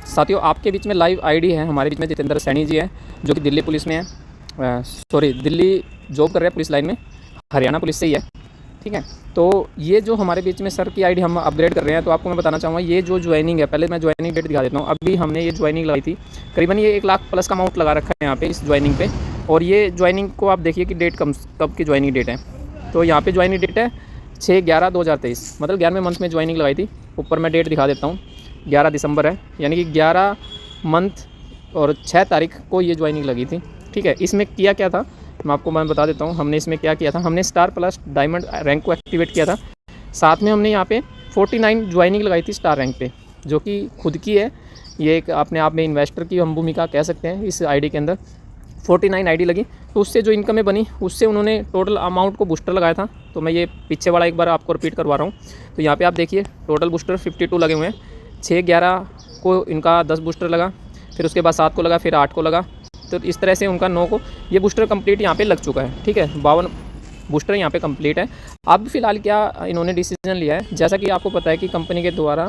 साथियों, आपके बीच में लाइव आईडी है, हमारे बीच में जितेंद्र सैनी जी है, जो कि दिल्ली पुलिस में है, दिल्ली जॉब कर रहे हैं पुलिस लाइन में, हरियाणा पुलिस से ही है। ठीक है, तो ये जो हमारे बीच में सर की आईडी हम अपग्रेड कर रहे हैं, तो आपको मैं बताना चाहूँगा ये जो ज्वाइनिंग है, पहले मैं ज्वाइनिंग डेट दिखा देता हूँ। अभी हमने ये ज्वाइनिंग लगाई थी, करीबन ये 1 लाख प्लस का अमाउंट लगा रखा है यहाँ पे इस ज्वाइनिंग पे। और ये ज्वाइनिंग को आप देखिए कि डेट कब की ज्वाइनिंग डेट है। तो यहाँ पे ज्वाइनिंग डेट है 6/11/2023, मतलब 11वें मंथ में ज्वाइनिंग लगाई थी। ऊपर मैं डेट दिखा देता हूँ, 11 दिसंबर है, यानी कि 11 मंथ और 6 तारीख को ये ज्वाइनिंग लगी थी। ठीक है, इसमें किया क्या था मैं बता देता हूँ। हमने इसमें क्या किया था, हमने स्टार प्लस डायमंड रैंक को एक्टिवेट किया था। साथ में हमने यहाँ पे 49 ज्वाइनिंग लगाई थी स्टार रैंक पे, जो कि खुद की है। ये एक अपने आप में इन्वेस्टर की हम भूमिका कह सकते हैं। इस आईडी के अंदर 49 आईडी लगी, तो उससे जो इनकमें बनी उससे उन्होंने टोटल अमाउंट को बूस्टर लगाया था। तो मैं ये पीछे वाला एक बार आपको रिपीट करवा रहा हूँ। तो यहाँ पे आप देखिए टोटल बूस्टर 52 लगे हुए हैं। 6/11 को इनका 10 बूस्टर लगा, फिर उसके बाद 7 को लगा, फिर 8 को लगा। तो इस तरह से उनका 9 को ये बूस्टर कंप्लीट यहाँ पे लग चुका है। ठीक है, 52 बूस्टर यहाँ पे कंप्लीट है। अब फिलहाल क्या इन्होंने डिसीजन लिया है, जैसा कि आपको पता है कि कंपनी के द्वारा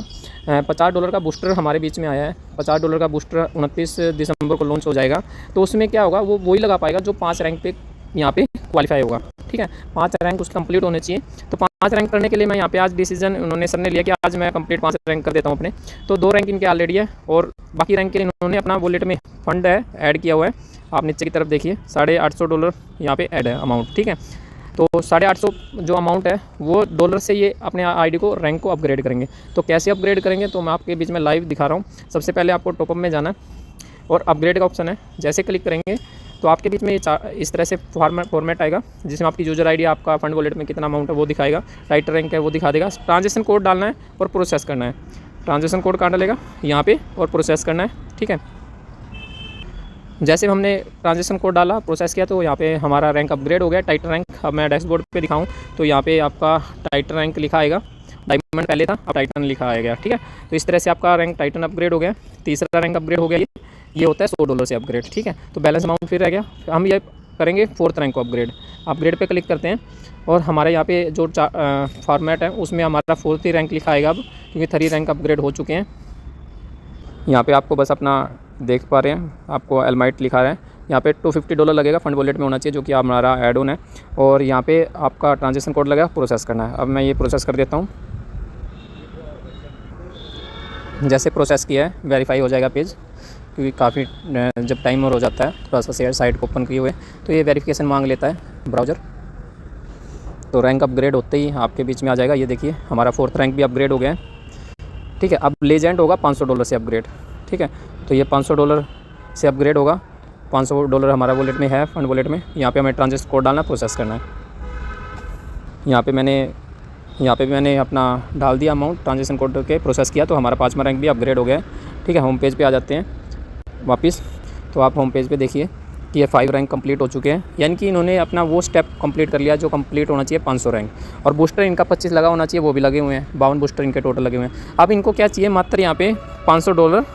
$50 का बूस्टर हमारे बीच में आया है। $50 का बूस्टर 29 दिसंबर को लॉन्च हो जाएगा। तो उसमें क्या होगा, वो वही लगा पाएगा जो 5 रैंक पे यहाँ पे क्वालिफाई होगा। ठीक है, 5 रैंक उसके कंप्लीट होने चाहिए। तो 5 रैंक करने के लिए मैं यहाँ पे आज डिसीजन उन्होंने सर ने लिया कि आज मैं कंप्लीट 5 रैंक कर देता हूँ अपने। तो 2 रैंक इनके ऑलरेडी है, और बाकी रैंक के लिए इन्होंने अपना वॉलेट में फंड है ऐड किया हुआ है। आप नीचे की तरफ देखिए $850 यहाँ पे ऐड है अमाउंट। ठीक है, तो 850 जो अमाउंट है वो डॉलर से ये अपने आईडी को रैंक को अपग्रेड करेंगे। तो कैसे अपग्रेड करेंगे, तो मैं आपके बीच में लाइव दिखा रहा हूँ। सबसे पहले आपको टॉपअप में जाना है और अपग्रेड का ऑप्शन है, जैसे क्लिक करेंगे तो आपके बीच में इस तरह से फॉर्मेट आएगा, जिसमें आपकी यूजर आईडी, आपका फंड वॉलेट में कितना अमाउंट है वो दिखाएगा, टाइटल रैंक है वो दिखा देगा। ट्रांजेक्शन कोड डालना है और प्रोसेस करना है। ट्रांजेक्शन कोड कहाँ डालेगा, यहाँ पे, और प्रोसेस करना है। ठीक है, जैसे हमने ट्रांजेक्शन कोड डाला, प्रोसेस किया, तो यहाँ पे हमारा रैंक अपग्रेड हो गया, टाइटल रैंक। अब मैं डैशबोर्ड पे दिखाऊं तो यहाँ पे आपका टाइटल रैंक लिखा आएगा। डायमंड पहले था, अब टाइटन लिखा आएगा। ठीक है, तो इस तरह से आपका रैंक टाइटन अपग्रेड हो गया। तीसरा रैंक अपग्रेड हो गया, ये होता है $100 से अपग्रेड। ठीक है, तो बैलेंस अमाउंट फिर रह गया। हम ये करेंगे 4th रैंक को अपग्रेड पे क्लिक करते हैं, और हमारे यहाँ पे जो फॉर्मेट है उसमें हमारा 4th ही रैंक लिखा आएगा अब, क्योंकि 3 रैंक अपग्रेड हो चुके हैं। यहाँ पे आपको बस अपना देख पा रहे हैं, आपको एलमाइट लिखा है। यहाँ पे $250 लगेगा, फंड वॉलेट में होना चाहिए, जो कि हमारा ऐड ऑन है। और यहाँ पे आपका ट्रांजेक्शन कोड लगेगा, प्रोसेस करना है। अब मैं ये प्रोसेस कर देता हूँ। जैसे प्रोसेस किया है, वेरीफाई हो जाएगा पेज, क्योंकि काफ़ी जब टाइमर हो जाता है थोड़ा सा शेयर साइट को ओपन किए हुए, तो ये वेरिफिकेशन मांग लेता है ब्राउज़र। तो रैंक अपग्रेड होते ही आपके बीच में आ जाएगा। ये देखिए हमारा 4th रैंक भी अपग्रेड हो गया है। ठीक है, अब लेजेंड होगा $500 से अपग्रेड। ठीक है, तो ये $500 से अपग्रेड होगा। $500 हमारा वॉलेट में है, फंड वॉलेट में। यहाँ पे हमें ट्रांजेक्शन कोड डालना, प्रोसेस करना है। यहाँ पे मैंने अपना डाल दिया अमाउंट, ट्रांजेक्शन कोड के प्रोसेस किया, तो हमारा 5वां रैंक भी अपग्रेड हो गया है। ठीक है, होम पेज पे आ जाते हैं वापस। तो आप होम पेज पे देखिए कि ये 5 रैंक कंप्लीट हो चुके हैं, यानी कि इन्होंने अपना वो स्टेप कंप्लीट कर लिया जो कंप्लीट होना चाहिए 500 रैंक। और बूस्टर इनका 25 लगा होना चाहिए, वो भी लगे हुए हैं। 52 बूस्टर इनके टोटल लगे हुए हैं। अब इनको क्या चाहिए, मात्र यहाँ पे $500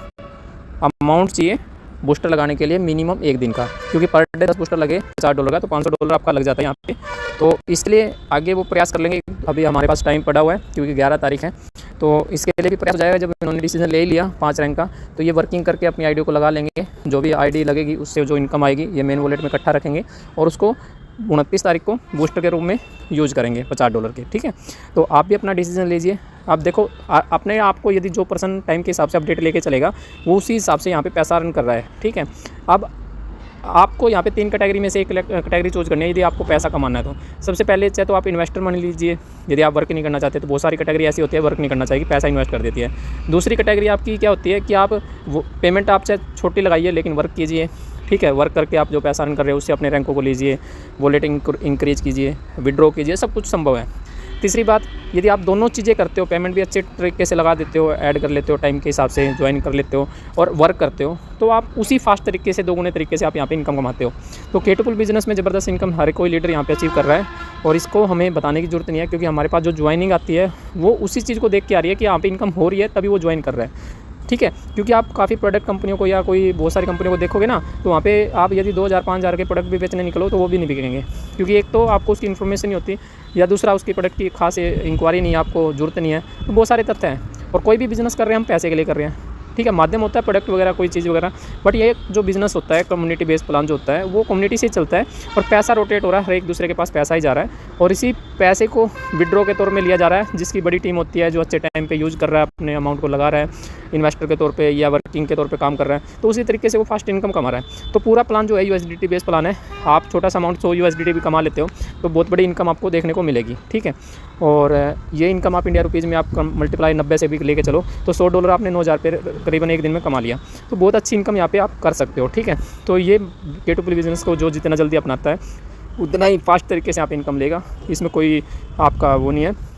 अमाउंट चाहिए बूस्टर लगाने के लिए, मिनिमम 1 दिन का, क्योंकि पर डे 10 बूस्टर लगे $4 का, तो $500 आपका लग जाता है यहाँ पे। तो इसलिए आगे वो प्रयास कर लेंगे। अभी हमारे पास टाइम पड़ा हुआ है, क्योंकि 11 तारीख है, तो इसके लिए भी प्रयास हो जाएगा। जब इन्होंने डिसीजन ले लिया 5 रैंक का, तो ये वर्किंग करके अपनी आईडी को लगा लेंगे। जो भी आईडी लगेगी उससे जो इनकम आएगी ये मेन वॉलेट में इकट्ठा रखेंगे, और उसको 29 तारीख को बूस्टर के रूप में यूज़ करेंगे $50 के। ठीक है, तो आप भी अपना डिसीजन लीजिए। आप देखो अपने आप को, यदि जो पर्सन टाइम के हिसाब से अपडेट लेके चलेगा, वो उसी हिसाब से यहाँ पे पैसा अर्न कर रहा है। ठीक है, अब आपको यहाँ पे 3 कैटेगरी में से एक कैटेगरी चूज करनी है यदि आपको पैसा कमाना है। तो सबसे पहले चाहे तो आप इन्वेस्टर मान लीजिए, यदि आप वर्क नहीं करना चाहते। तो बहुत सारी कैटेगरी ऐसी होती है, वर्क नहीं करना चाहिए, पैसा इन्वेस्ट कर देती है। दूसरी कैटेगरी आपकी क्या होती है कि आप पेमेंट आप चाहे छोटी लगाइए, लेकिन वर्क कीजिए। ठीक है, वर्क करके आप जो पैसा अर्न कर रहे हो उससे अपने रैंकों को लीजिए, वॉलेट इंक्रीज कीजिए, विड्रॉ कीजिए, सब कुछ संभव है। तीसरी बात, यदि आप दोनों चीज़ें करते हो, पेमेंट भी अच्छे तरीके से लगा देते हो, ऐड कर लेते हो टाइम के हिसाब से, ज्वाइन कर लेते हो, और वर्क करते हो, तो आप उसी फास्ट तरीके से, दोगुने तरीके से आप यहाँ पे इनकम कमाते हो। तो केटपुल बिजनेस में ज़बरदस्त इनकम हर कोई लीडर यहाँ पे अचीव कर रहा है, और इसको हमें बताने की ज़रूरत नहीं है, क्योंकि हमारे पास जो ज्वाइनिंग आती है वो उसी चीज़ को देख के आ रही है कि यहाँ पे इनकम हो रही है, तभी वो ज्वाइन कर रहा है। ठीक है, क्योंकि आप काफ़ी प्रोडक्ट कंपनियों को या कोई बहुत सारी कंपनियों को देखोगे ना, तो वहाँ पे आप यदि 2000 5000 के प्रोडक्ट भी बेचने निकलो तो वो भी नहीं बिकेंगे, क्योंकि एक तो आपको उसकी इन्फॉर्मेशन नहीं होती, या दूसरा उसकी प्रोडक्ट की खास इंक्वायरी नहीं है, आपको जरूरत नहीं है। तो बहुत सारे तथ्य हैं। और कोई भी बिज़नेस कर रहे हैं हम पैसे के लिए कर रहे हैं, ठीक है, माध्यम होता है प्रोडक्ट वगैरह कोई चीज़ वगैरह, बट ये जो बिज़नेस होता है कम्युनिटी बेस्ड प्लान जो होता है वो कम्युनिटी से ही चलता है, और पैसा रोटेट हो रहा है, हर एक दूसरे के पास पैसा ही जा रहा है, और इसी पैसे को विड्रॉ के तौर में लिया जा रहा है। जिसकी बड़ी टीम होती है, जो अच्छे टाइम पे यूज़ कर रहा है, अपने अमाउंट को लगा रहा है इन्वेस्टर के तौर पे या वर्किंग के तौर पे काम कर रहा है, तो उसी तरीके से वो फास्ट इनकम कमा रहा है। तो पूरा प्लान जो है USDT बेस्ड प्लान है। आप छोटा सा अमाउंट 100 USDT भी कमा लेते हो तो बहुत बड़ी इनकम आपको देखने को मिलेगी, ठीक है। और ये इनकम आप इंडिया रुपीज़ में आप मल्टीप्लाई 90 से भी लेके चलो तो $100 आपने 9000 पे करीबन एक दिन में कमा लिया, तो बहुत अच्छी इनकम यहाँ पे आप कर सकते हो, ठीक है। तो ये K2P बिज़नेस को जो जितना जल्दी अपनाता है उतना ही फास्ट तरीके से आप इनकम लेगा, इसमें कोई आपका वो नहीं है।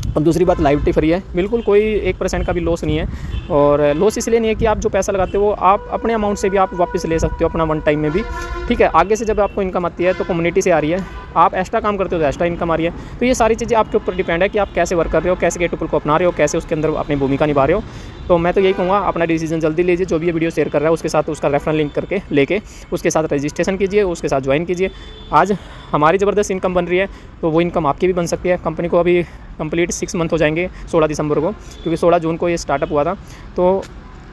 और दूसरी बात, लाइबिलिटी फ्री है, बिल्कुल कोई 1% का भी लॉस नहीं है। और लॉस इसलिए नहीं है कि आप जो पैसा लगाते हो आप अपने अमाउंट से भी आप वापस ले सकते हो अपना वन टाइम में भी, ठीक है। आगे से जब आपको इनकम आती है तो कम्युनिटी से आ रही है, आप एक्स्ट्रा काम करते हो तो एक्स्ट्रा इनकम आ रही है। तो ये सारी चीज़ें आपके ऊपर डिपेंड है कि आप कैसे वर्क कर रहे हो, कैसे K2P को अपना रहे हो, कैसे उसके अंदर अपनी भूमिका निभा रहे हो। तो मैं तो यही कहूँगा, अपना डिसीजन जल्दी लीजिए। जो भी ये वीडियो शेयर कर रहा है उसके साथ उसका रेफरेंस लिंक करके लेके उसके साथ रजिस्ट्रेशन कीजिए, उसके साथ ज्वाइन कीजिए। आज हमारी ज़बरदस्त इनकम बन रही है तो वो इनकम आपकी भी बन सकती है। कंपनी को अभी कंप्लीट 6 मंथ हो जाएंगे 16 दिसंबर को, क्योंकि 16 जून को ये स्टार्टअप हुआ था। तो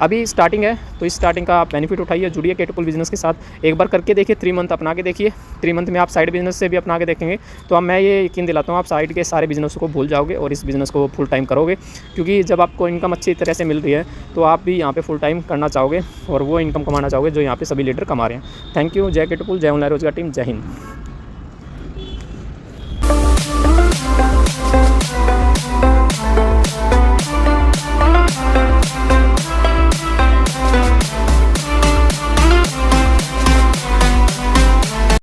अभी स्टार्टिंग है, तो इस स्टार्टिंग का आप बेनिफिट उठाइए, जुड़िए K2P बिज़नेस के साथ। एक बार करके देखिए, 3 मंथ अपना के देखिए। 3 मंथ में आप साइड बिज़नेस से भी अपना के देखेंगे तो अब मैं ये यकीन दिलाता हूँ आप साइड के सारे बिज़नेस को भूल जाओगे और इस बिज़नेस को फुल टाइम करोगे, क्योंकि जब आपको इनकम अच्छी तरह से मिल रही है तो आप भी यहाँ पे फुल टाइम करना चाहोगे और वो इनकम कमाना चाहोगे जो यहाँ पे सभी लीडर कमा रहे हैं। Thank you. जय K2P, जय ऑनलाइन रोजगार टीम, जय हिंद।